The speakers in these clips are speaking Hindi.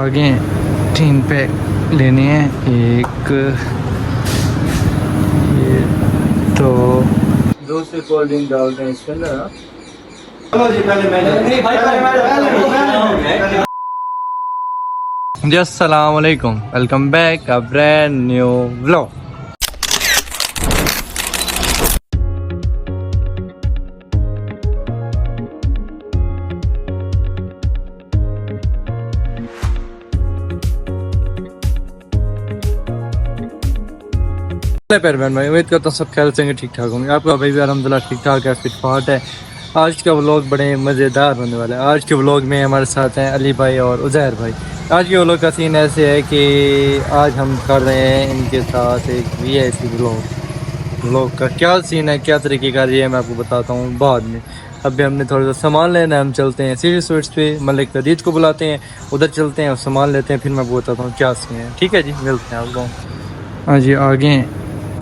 आगे 3 पैक लेने हैं। एक ये दो से कोल्ड ड्रिंक डालते हैं इसके अंदर। जी अस्सलाम वालेकुम, welcome back a brand new vlog. पैरमैन भाई, उम्मीद करता हूँ सब ख्याल से ठीक ठाक होंगे। आपका भाई भी अल्हम्दुलिल्लाह ठीक ठाक है, फिट फाट है। आज का व्लॉग बड़े मज़ेदार होने वाला है। आज के व्लॉग में हमारे साथ हैं अली भाई और उज़ैर भाई। आज के व्लॉग का सीन ऐसे है कि आज हम कर रहे हैं इनके साथ एक वीआईपी व्लॉग का क्या सीन है, क्या तरीके का है, मैं आपको बताता हूँ बाद में। अभी हमने थोड़ा सा सामान लेना है, हम चलते हैं सीरी स्वीट्स पे, मलिक तदीद को बुलाते हैं, उधर चलते हैं और सामान लेते हैं, फिर मैं आपको बताता हूँ क्या सीन है। ठीक है जी, मिलते हैं आपको। हाँ जी, आगे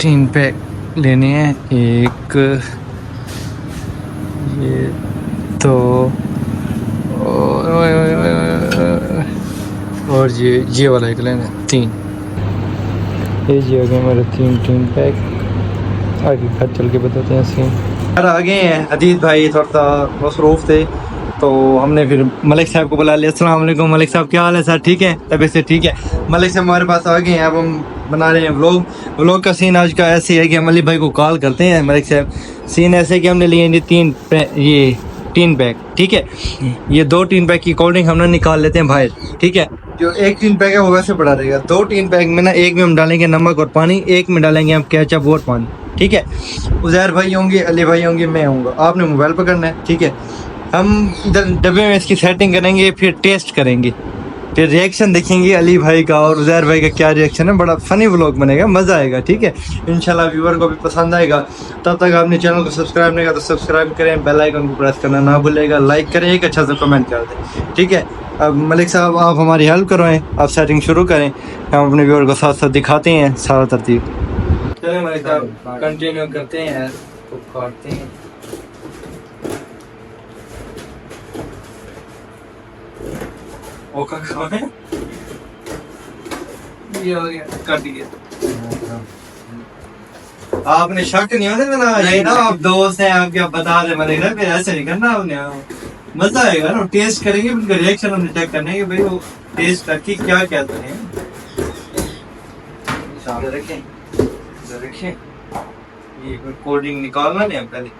3 पैक लेने हैं। एक ये तो और ये वाला एक लेना है 3। ये जी आ गए हमारे 3 पैक। आगे घर चल के बताते हैं सीन। यार आ गए हैं अदीद भाई, थोड़ा सा मसरूफ़ थे तो हमने फिर मलिक साहब को बुला लिया। अस्सलाम वालेकुम मलिक साहब, क्या हाल है सर? ठीक है, तबीयत से ठीक है? मलिक साहब हमारे पास आ गए हैं। अब हम बना रहे हैं व्लॉग का सीन आज का ऐसे है कि हम अली भाई को कॉल करते हैं। मलिक साहब, सीन ऐसे है कि हमने लिए ये 3 पैक, ठीक है। ये 2 3 पैक की कोल्ड ड्रिंक हमने निकाल लेते हैं बाहर, ठीक है। जो एक 3 पैक है वो वैसे पड़ा रहेगा। 2 3 पैक में ना, एक में हम डालेंगे नमक और पानी, एक में डालेंगे हम केचप और पानी, ठीक है। उज़ैर भाई होंगे, अली भाई होंगे, मैं होऊंगा। आपने मोबाइल पकड़ना है, ठीक है। हम इधर डब्बे में इसकी सेटिंग करेंगे, फिर टेस्ट करेंगे, फिर रिएक्शन देखेंगे अली भाई का और उज़ैर भाई का क्या रिएक्शन है। बड़ा फ़नी व्लॉग बनेगा, मज़ा आएगा, ठीक है। इंशाल्लाह व्यूअर को भी पसंद आएगा। तब तक आपने चैनल को सब्सक्राइब नहीं किया तो सब्सक्राइब करें, बेल आइकन को प्रेस करना ना भूलेगा, लाइक करें, एक अच्छा सा कमेंट कर दें, ठीक है। अब मलिक साहब आप हमारी हेल्प करवाएं, आप सेटिंग शुरू करें, हम अपने व्यूअर को साथ साथ दिखाते हैं सारा तरतीब। चलिए मलिक साहब कंटिन्यू करते हैं, तो काटते हैं। ये हो गया, काट दिया। आपने शक नहीं होने देना, यही ना आप दोस्त हैं आपके, आप बता दे मलिक ना, फिर ऐसे नहीं करना आपने। मजा आएगा ना, टेस्ट करेंगे, उनका रिएक्शन हमने चेक करना है कि भाई वो टेस्ट करके क्या कहते हैं। सामने रखें, रखें। ये कोल्ड ड्रिंक निकालना नहीं, हम पहले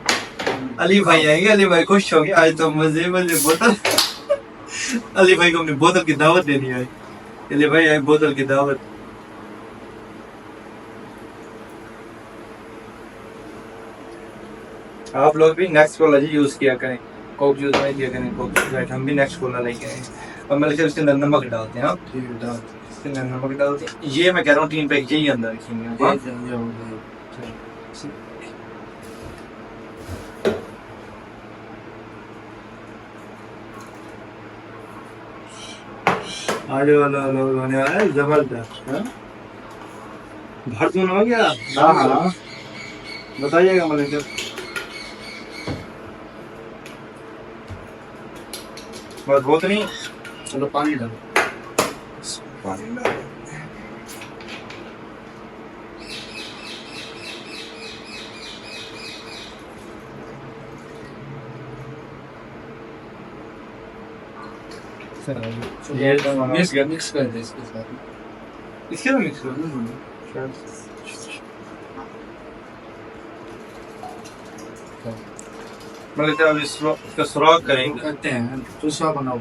अली भाई आएंगे, अली भाई खुश हो गए आज तो मजे बोतल। अली भाई को हमने बोतल की दावत देनी है। अली भाई आए, बोतल की दावत। आप लोग भी नेक्स्ट कोला जी यूज किया करें, कोक यूज नहीं किया करें, कोक राइट। हम भी नेक्स्ट कोला लेके आए और मतलब उसके अंदर नमक डालते हैं। आप इसके अंदर नमक डालते हैं। ये मैं कह रहा हूँ 3 पैक यही अंदर रखेंगे। आज वाला होने वाला है जबरदस्त। भर हो गया। हाँ बताइएगा मतलब बस बहुत नहीं। चलो पानी डालो, पानी डालो। ये मिक्स कर दे इसके साथ, इसके साथ मिक्स कर दो। मतलब इसका सुराख करेंगे, करते हैं दूसरा बनाओ।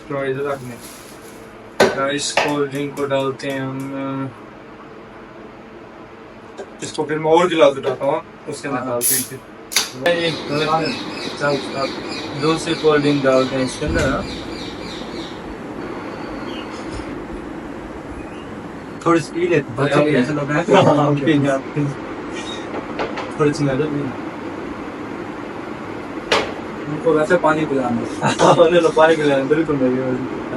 तो इधर रखने इस कोल्ड ड्रिंक को डालते हैं हम, इसको फिर मैं और गिलास उठाता हूँ, उसके अंदर डालते हैं। 2 से कोल्ड ड्रिंक डालते हैं इसके अंदर। थोड़ी सी लेते थोड़ी सी उनको वैसे पानी पिलाना। पानी पिलाना बिल्कुल नहीं,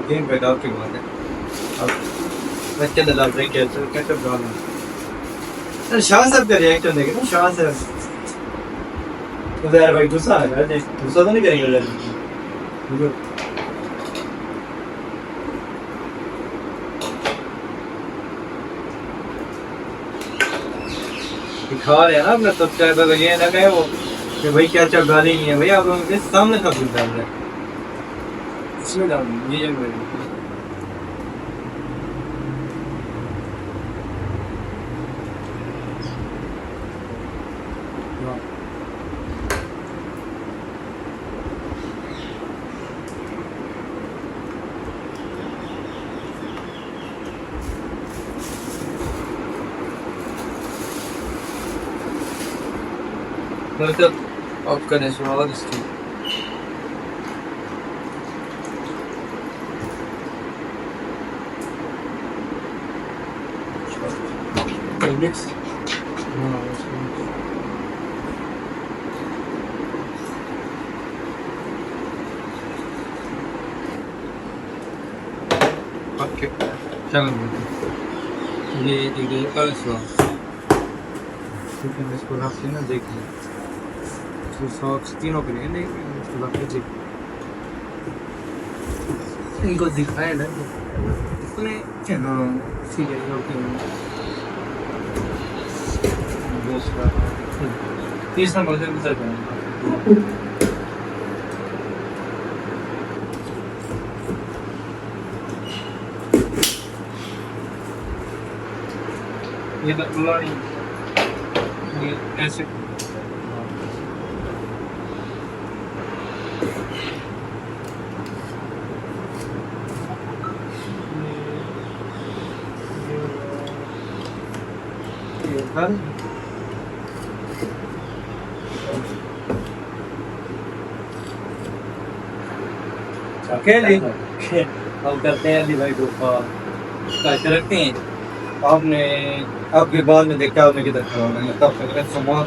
3 पैक आपकी बात है। अब बच्चे डाल रहे केचप डालना। शाह साहब का रिएक्शन देखे ना, शाह साहब। उज़ैर भाई गुस्सा आ गया, गुस्सा तो नहीं करेंगे उज़ैर? दिखा रहे हैं ना अपने सब्सक्राइबर ये ना कहे वो कि भाई क्या क्या गाली नहीं है, भैया आप लोगों के सामने सब कुछ डाल रहे हैं। इसमें डाल ये जब मतलब ऑफ करने से वाला इसकी मिक्स ओके चलो ये कल इसको रख के ना देखिए सॉक्स तीनों के लिए नहीं इसको रख के इनको दिखाया ना इसने हाँ सीरियल दूसरा तीसरा मॉडल में चल ये मतलब ये ऐसे अकेले हम करते हैं अली भाई को कैसे रखते हैं आपने आपके बाद में देखा आपने किधर खड़ा होना है तब तक समाज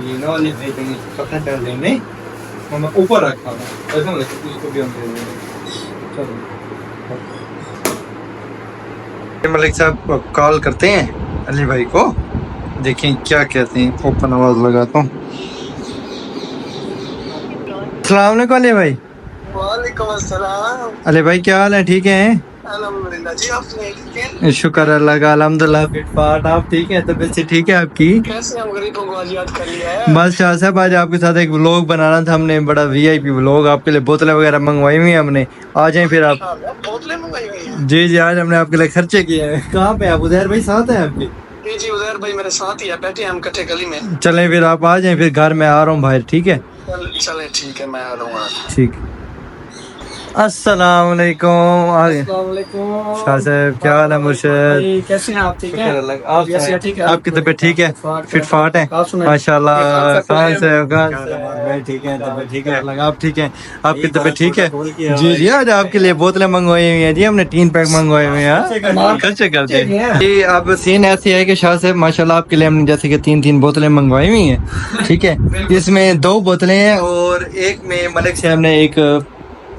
ये ना अली भाई कहीं पता कर देंगे और मैं ऊपर रखा हूँ ऐसा लगता है इसको भी हम दे देंगे। चलो मलिक साहब कॉल करते हैं अली भाई को, देखें क्या कहते हैं। ओपन आवाज लगाता हूँ। अस्सलाम वालेकुम अली भाई। वालेकुम अस्सलाम। अली भाई क्या हाल है, ठीक है? अल्हम्दुलिल्लाह जी, आप ठीक हैं? शुक्र अल्लाह का, अल्हम्दुलिल्लाह। फिटफाट आप ठीक है? तबीयत से ठीक है आपकी? कैसे हम गरीबों को आज याद कर लिया है? बस शाह साहब आज आपके साथ एक व्लॉग बनाना था हमने, बड़ा वीआईपी व्लॉग। आपके लिए बोतलें वगैरह मंगवाई हुई हैं हमने, आ जाएं फिर आप। बोतलें मंगवाई हुई हैं? जी जी आज हमने आपके लिए खर्चे किए हैं। कहाँ पे आप? उधर भाई साथ हैं आपके? जी जी उधर भाई मेरे साथ ही है, बैठे हैं हम इकट्ठे गली में। चलें फिर आप आ जाएं, फिर घर में आ रहा हूँ बाहर, ठीक है? चले ठीक है, मैं आ रहा हूँ। ठीक। अस्सलाम वालेकुम। शाह साहब क्या हाल है? मुर्शद कैसे हैं आप? ठीक है? आप ठीक है? आपकी तबीयत ठीक है? फिटफाट है माशाल्लाह। खान साहब ठीक है, तबीयत ठीक है? आप ठीक हैं? आपकी तबीयत ठीक है? जी जी आज आपके लिए बोतलें मंगवाई हुई हैं जी हमने, 3 पैक मंगवाए हुए हैं। खर्चे करते हैं जी। अब सीन ऐसे है कि शाह साहब माशाल्लाह आपके लिए हमने जैसे कि 3 बोतलें मंगवाई हुई हैं, ठीक है? इसमें 2 बोतलें हैं और एक में मलिक साहब ने एक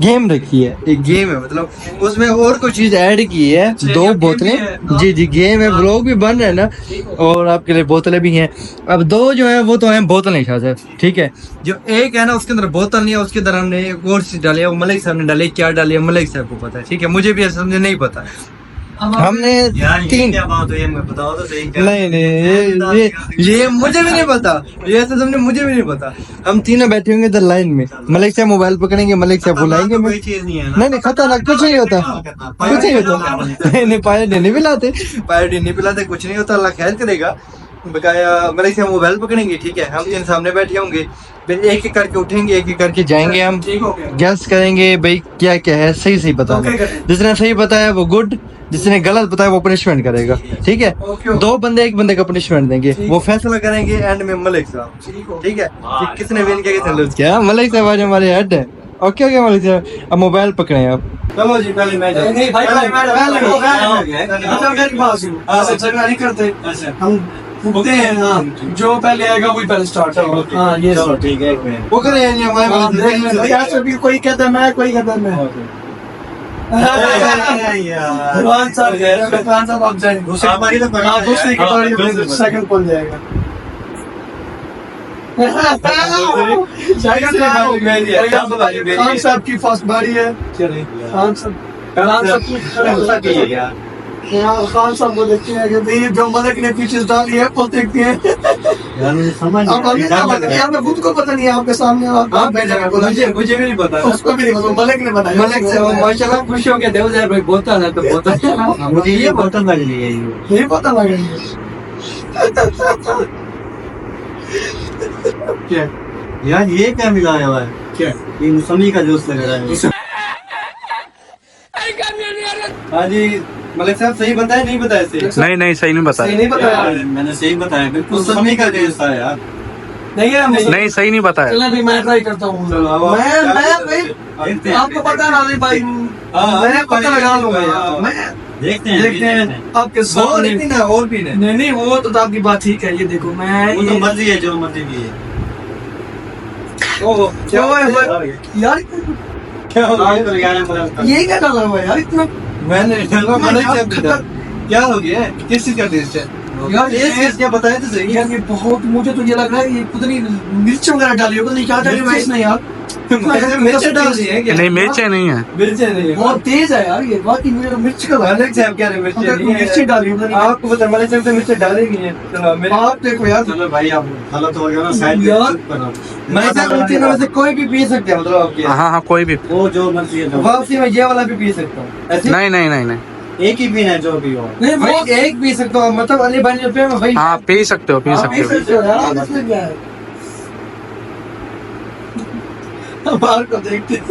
गेम रखी है, एक गेम है मतलब उसमें और कोई चीज ऐड की है। 2 बोतलें जी जी गेम है, व्लॉग भी बन रहा है ना और आपके लिए बोतलें भी हैं। अब 2 जो है वो तो हैं बोतलें शाह साहब, ठीक है? जो एक है ना उसके अंदर बोतल नहीं है, उसके अंदर हमने एक और चीज डाली है, वो मलिक साहब ने डाली। क्या डाली है मलिक साहब को पता है, ठीक है? मुझे भी समझे नहीं पता। हमने 3 क्या बात हुई है बताओ तो सही। नहीं ये मुझे भी नहीं पता, ये ऐसे तुमने मुझे भी नहीं पता। हम तीनों बैठे होंगे इधर लाइन में, मलिक से मोबाइल पकड़ेंगे, मलिक से बुलाएंगे। कोई चीज नहीं है नहीं खतरनाक कुछ नहीं होता, कुछ नहीं होता। नहीं पायलट नहीं पिलाते, पायलट नहीं पिलाते, कुछ नहीं होता, अल्लाह खैर करेगा। बकाया मलिक से मोबाइल पकड़ेंगे, ठीक है? हम 3 सामने बैठे होंगे, फिर एक एक करके उठेंगे, एक एक करके जाएंगे। हम गैस करेंगे भाई क्या क्या है, सही सही बताना। जिसने सही बताया वो गुड, जिसने गलत बताया वो पनिशमेंट करेगा, ठीक है? 2 बंदे एक बंदे का पनिशमेंट देंगे, वो फैसला करेंगे एंड में मलिक साहब, ठीक है? कि किसने विन किया किसने लूज किया। मलिक साहब आज हमारे हेड है। ओके ओके मलिक साहब अब मोबाइल पकड़े आप। चलो जी पहले मैं नहीं भाई नहीं करते हम बोलते हैं हाँ, जो पहले आएगा वही पहले स्टार्ट होगा। हाँ ये ठीक है, एक मिनट वो करें हमारे यार भी कोई कहता मैं, कोई कहता मैं। खान साहब आप जाएंगे दूसरी की बारी, सेकंड पहुंच जाएगा। खान साहब की फर्स्ट बारी है। खान साहब खान साहब को देखते हैं कि भाई जो मलिक ने पीछे डाली है वो देखते हैं। अब हमें खुद को पता नहीं है, आपके सामने मुझे भी नहीं पता, उसको भी नहीं पता, मलिक ने बताया। मलिक से माशाल्लाह खुश हो गया, देवदार भाई बोलता ना तो बोलता मुझे ये बोतल लग रही है, ये पता लग रही है क्या यार, ये क्या मिलाया हुआ है? क्या ये मौसमी का जूस लग रहा है। हाँ जी मलिक साहब, सही बताया नहीं बताया? नहीं नहीं सही नहीं बताया। सही नहीं बताया? मैंने सही बताया, बिल्कुल मौसमी का जूस था यार। नहीं है नहीं सही नहीं बताया। चलो अभी मैं ट्राई करता हूँ। मैं आपको पता ना भाई, मैं पता लगा लूंगा यार। मैं देखते हैं आपके सामने। और भी नहीं वो तो आपकी बात ठीक है। ये देखो मैं वो तो मर्जी है, जो मर्जी भी है। क्या हुआ यार? क्या हो गया? ये क्या डाला हुआ है यार इतना? मैंने क्या हो गया? किस चीज का टेस्ट है यार? ये क्या बताया तो सही। यार ये बहुत, मुझे तो ये लग रहा है ये पता नहीं मिर्च वगैरह डाली हो, पता नहीं क्या डाली हुई है इसने यार। मिर्च डाल दी है क्या? नहीं मिर्चें नहीं है। मिर्चें नहीं है, बहुत तेज है यार ये। बाकी मेरे मिर्च का मलिक साहब कह रहे मिर्ची डाली हो। आपको पता मलिक साहब तो मिर्च डालेगी नहीं। चलो मेरे आप देखो यार। चलो भाई, आप गलत हो गया ना साइड यार मलिक साहब इन तीनों में से कोई भी पी सकते हैं, मतलब आपके हाँ हाँ कोई भी। वो जो मर्जी है। वापसी में ये वाला भी पी सकता हूँ ऐसे? नहीं नहीं नहीं नहीं एक ही पीना है, जो भी हो। नहीं भाई एक पी सकता हूँ, मतलब अली भाई रुपये में भाई। हाँ पी सकते हो पी सकते हो। यार इसमें क्या है? बाहर को देखते हैं।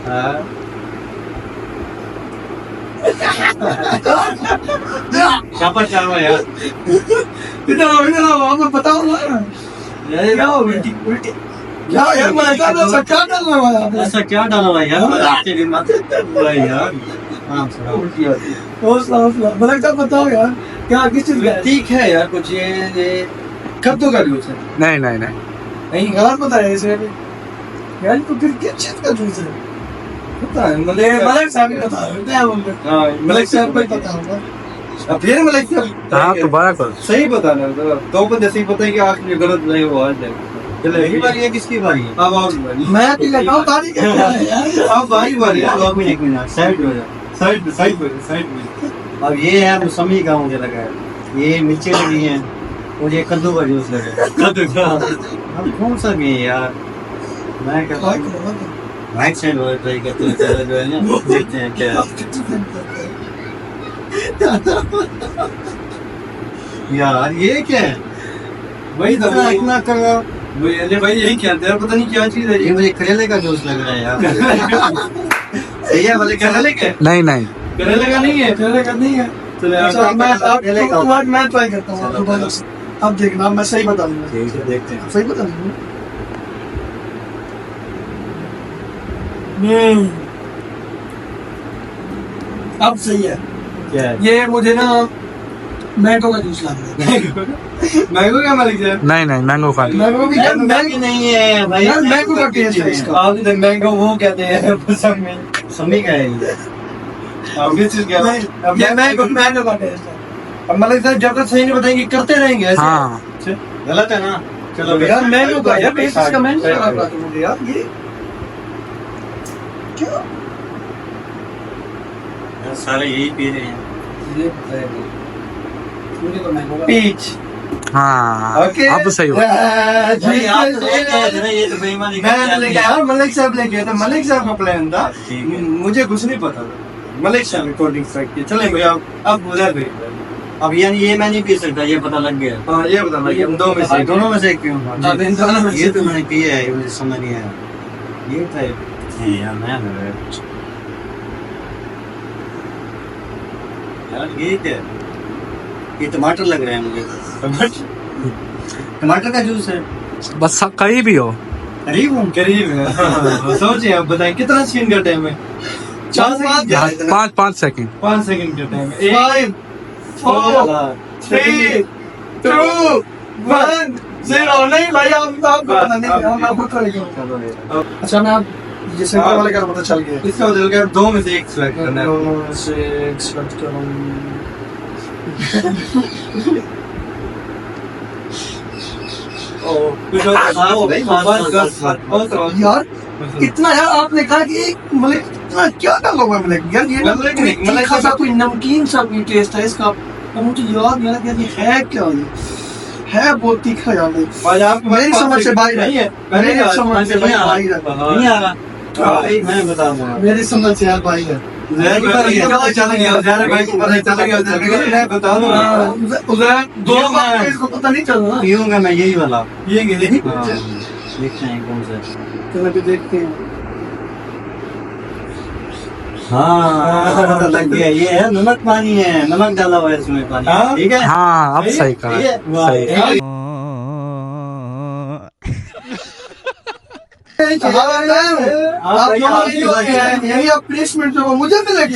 हाँ। शाबाश शाबाश यार। इधर आओ आपको बताओ ना। क्या हो उल्टी उल्टी क्या यार? मैं क्या डाल रहा हूँ आपने? ऐसा क्या डाला हुआ है यार? आपके भी मत भाई यार। हाँ उल्टी आती है। हौसला मतलब क्या बताओ यार, क्या किस चीज का? ठीक है यार, कुछ ये कद्दू का जूस है। नहीं नहीं नहीं नहीं गलत बताया इसने यार। तो फिर किस चीज का जूस है? पता है मलिक साहब को बता रहे हैं हम लोग। हाँ मलिक साहब को ही पता होगा। अब फिर मलिक साहब हाँ दोबारा कर। सही बताना, दो बंदे सही बताए कि आखिरी गलत नहीं हुआ है। चले बारी है, किसकी बारी है? अब आप मैं भी लगाऊं तारीख यार। अब भाई बारी है। अब एक मिनट साइड हो जा, साइड में। अब ये है मौसमी का, मुझे लगा है ये मिर्ची लगी हैं, मुझे कद्दू का जूस लगा। कद्दू का अब कौन सा भी है यार? मैं कहता हूँ राइट साइड वाला ट्राई करते हैं, चलो जो है ना, देखते हैं क्या यार। ये क्या है? वही तो इतना कर रहा हूँ भाई, यही क्या है? पता नहीं क्या चीज है ये। मुझे करेले का जूस लग रहा है यार। सही है वाले करेले का? नहीं नहीं करेले का नहीं है, करेले का नहीं है। चलो मैं ट्राई करता हूँ। अब देखना मैं सही बता दूंगा। देखते हैं। सही बता दूंगा। अब सही है। क्या है? ये मुझे ना मैंगो का जूस लग रहा है। मैंगो क्या मलिक साहब? नहीं नहीं मैंगो खा ली। मैंगो भी यार मैंगो नहीं है भाई, यार मैंगो का टेस्ट है इसका। आप इधर मैंगो वो कहते हैं पसंद में, समी का है ये। अब किस चीज का? अब ये मैंगो का टेस्ट है। अब मलिक साहब जब तक सही नहीं बताएंगे करते रहेंगे ऐसे। हाँ गलत है ना? चलो यार मैंगो का यार टेस्ट इसका मैंगो का लग रहा था मुझे यार। ये क्या? यार सारे यही पी रहे हैं। ये बताइए मुझे तो मैंगो का पीच। हाँ ओके अब सही हो। भाई आप तो ये कह रहे थे ना, ये तो बेईमानी मैंने लेके आया, मलिक साहब लेके आया था। मलिक साहब का प्लान था, मुझे कुछ नहीं पता था। मलिक साहब ने कोल्ड ड्रिंक्स रखी है। चले भैया अब उधर भी। अब यानी ये मैं नहीं पी सकता, ये पता लग गया। हाँ ये पता लग गया। दो में से दोनों में से एक पीऊंगा। ये तो मैंने पिया है, मुझे समझ नहीं आया। ये था यार नया लग रहा है यार। ये क्या? ये टमाटर लग रहा है मुझे। टमाटर का जूस है। बस कहीं भी हो। करीब हूँ, करीब है। सोचिए आप बताएं कितना सेकंड का टाइम है? 5 सेकंड। 5 सेकंड का टाइम है। 5 4 3 2 1 0। नहीं भाई आपको पता नहीं, हम आपको करेंगे। अच्छा मैं आप ये सेंटर वाले का पता चल गया। इसका बदल के दो में से एक सिलेक्ट करना है। दो में से एक सिलेक्ट करूँ। यार इतना यार आपने कहा कि मतलब इतना क्या डाला हुआ है मतलब यार ये मतलब खासा कोई नमकीन सा भी टेस्ट है इसका और मुझे याद नहीं आ रहा कि ये है क्या ये है बहुत तीखा यार मेरी समझ से बाहर है मेरी समझ से बाहर है नहीं आ रहा मैं बताऊंगा मेरी समझ से यार बाहर है दो बार इसको पता नहीं चल रहा पीऊंगा मैं यही वाला ये देखते देखते हैं कौन सा हैं देखते हैं हाँ पता लग गया ये है नमक पानी है नमक डाला हुआ है इसमें पानी ठीक है हाँ अब सही कहा सही प्लेसमेंट जो मुझे मिलेगी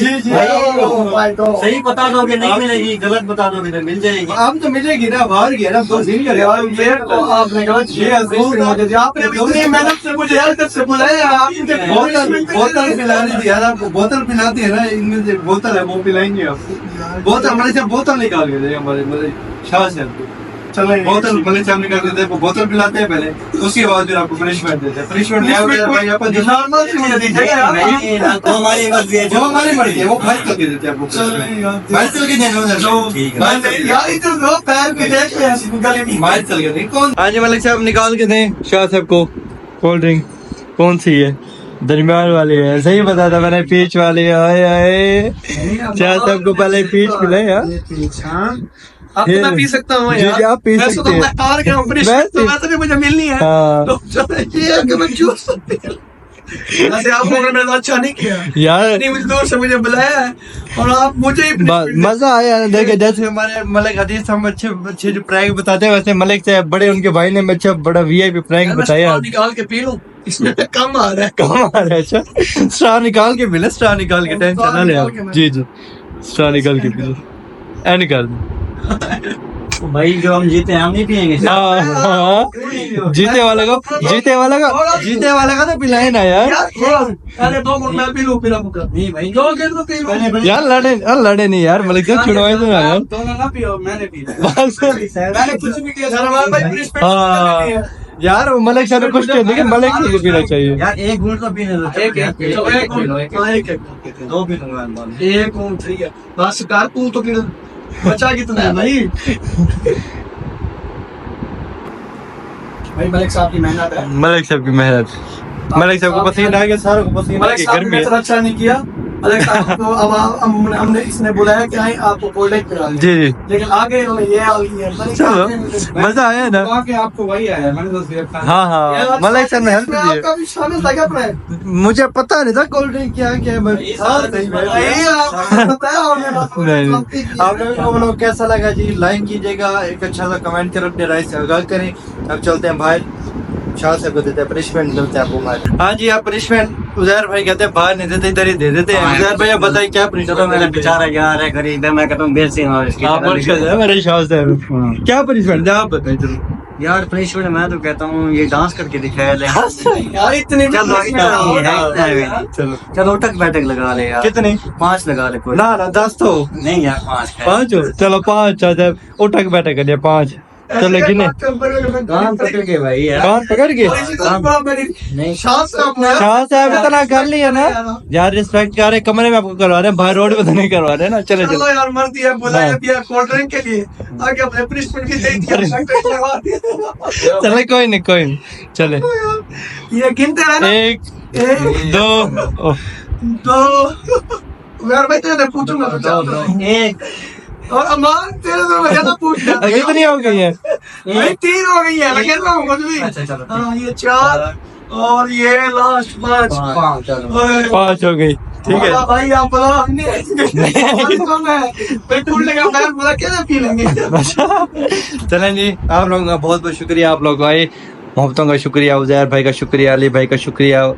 सही बता दोगे नहीं मिलेगी गलत बता दोगे तो मिल जाएगी आप तो मिलेगी ना बाहर गया ना 2 दिन करे आपने गलत आपने इतनी मेहनत से मुझे यार से बुलाया आपने बोतल पिलानी थी यार आपको बोतल पिलाती है ना इनमें से बोतल है वो पिलाएंगे आपको बोतल हमारे से बोतल निकाल के दे हमारे शाह से बोतल मलिक साहब निकाल देते हैं बोतल पिलाते हैं पहले उसके बाद फिर आपको पनिशमेंट देते हैं पनिशमेंट नॉर्मल से मुझे दीजिएगा तो हमारी मर्जी है जो हमारी मर्जी है वो फाइल करके देते हैं आपको फाइल करके यार इधर दो पैर पे देख ले ऐसी गली में फाइल चल गए कौन हाँ जी मलिक साहब निकाल के दें शाह साहब को कोल्ड ड्रिंक कौन सी है दरमियान वाली है सही बता था मैंने पीच वाली आए आए शाह साहब को पहले पीच मिले यार आप तो मैं पी सकता हूँ यार जी आप पी सकते हैं कार के तो वैसे भी मुझे मिलनी है तो चलो ये है कि मैं चूस सकती हूँ ऐसे आप लोगों ने अच्छा नहीं किया यार इतनी मजदूर से मुझे बुलाया है और आप मुझे ही मजा आया देखे जैसे हमारे मलिक हदीस हम अच्छे अच्छे जो प्रैंक बताते हैं वैसे मलिक से बड़े उनके भाई ने अच्छा बड़ा वीआईपी प्रैंक बताया निकाल के पी लूं इसमें कम आ रहा है कम आ रहा है अच्छा स्टार निकाल के मिले स्टार निकाल के टेंशन ना ले आप जी जी स्टार निकाल के पी लो ए निकाल भाई जो हम जीते हैं हम नहीं पियेंगे जीते वाले का तो पिलाए ना यार अरे 2 घंटे मैं पी लूं फिर आपको नहीं भाई 2 घंटे तो पी लूं यार लड़े नहीं यार मलिक साहब छुड़वाए तो ना यार दोनों ना पियो मैंने पी बस मैंने कुछ भी किया सर हमारे भाई रिस्पेक्ट यार मलिक साहब ने कुछ किया लेकिन मलिक को पीना चाहिए यार एक घूंट तो पीने दो एक दो पी लूंगा एक घूंट ठीक है बस कार तू तो फिर बचा कितना है भाई मलिक साहब की मेहनत है मलिक साहब की मेहनत मलिक साहब को पसीना आ गया सारों को पसीना आ मलिक गया साहब गर्मी ने अच्छा नहीं किया मलिक साहब को अब हमने इसने बुलाया कि आए आपको कोल्ड ड्रिंक पिला जी जी लेकिन आगे उन्होंने ये हाल किया चलो मजा आया ना आपको वही आया मैंने तो हाँ मलिक साहब ने हेल्प की आपका भी शामिल था क्या अपने मुझे पता नहीं था कोल्ड ड्रिंक क्या क्या है नहीं आप लोगों को कैसा लगा जी लाइक कीजिएगा एक अच्छा सा कमेंट कर अपने राय से आगाह करें अब चलते हैं बाहर शाह साहब को देते हैं पनिशमेंट मिलते हैं आपको बाहर हाँ जी आप पनिशमेंट उजैर भाई कहते हैं बाहर नहीं देते इधर ही दे देते हैं उजैर भाई आप बताइए क्या चलो मेरा बेचारा यार है गरीब है मैं कहता हूँ बेसी मेरे शाह साहब क्या पनिशमेंट है आप बताइए चलो यार पनिशमेंट मैं तो कहता हूँ ये डांस करके दिखाया ले यार इतने चलो उठक बैठक लगा ले यार कितने 5 लगा ले कोई ना 10 तो नहीं यार 5 हो चलो 5 उठक बैठक कर लिया 5 चलो गिने कान पकड़ के भाई यार कान पकड़ के नहीं शाह साहब इतना कर लिया ना यार रिस्पेक्ट कर रहे कमरे में आपको करवा रहे हैं बाहर रोड पे तो नहीं करवा रहे ना चले चलो चलो यार मर दिया बुलाया दिया कोल्ड ड्रिंक के लिए आगे अपने पनिशमेंट भी दे दिया चले कोई नहीं चले ये गिनते रहना 1 2 दो यार मैं तेरे पूछूंगा तो दो एक और अमान तेरे से मैं ज्यादा पूछ रहा कितनी हो गई है भाई 3 हो गई है लेकिन मैं कुछ भी अच्छा चलो हाँ ये 4 और ये लास्ट 5 5 हो गई ठीक है भाई आप बोला मैं टूट लगा पैर बोला कैसे पी लेंगे चलें जी आप लोगों का बहुत बहुत शुक्रिया आप लोग आए मोहब्बतों का शुक्रिया उजैर भाई का शुक्रिया अली भाई का शुक्रिया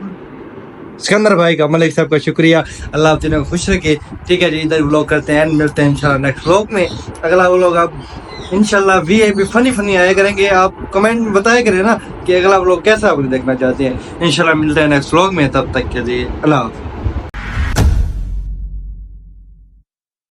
सिकंदर भाई का मलिक साहब का शुक्रिया अल्लाह आप तीनों को खुश रखे ठीक है जी इधर व्लॉग करते हैं मिलते हैं इंशाल्लाह नेक्स्ट व्लॉग में अगला व्लॉग आप इंशाल्लाह वीआईपी फनी आया करेंगे आप कमेंट में बताया करें ना कि अगला व्लॉग कैसा आप देखना चाहते हैं इंशाल्लाह मिलते हैं नेक्स्ट व्लॉग में तब तक के लिए अल्लाह हाफ़िज़।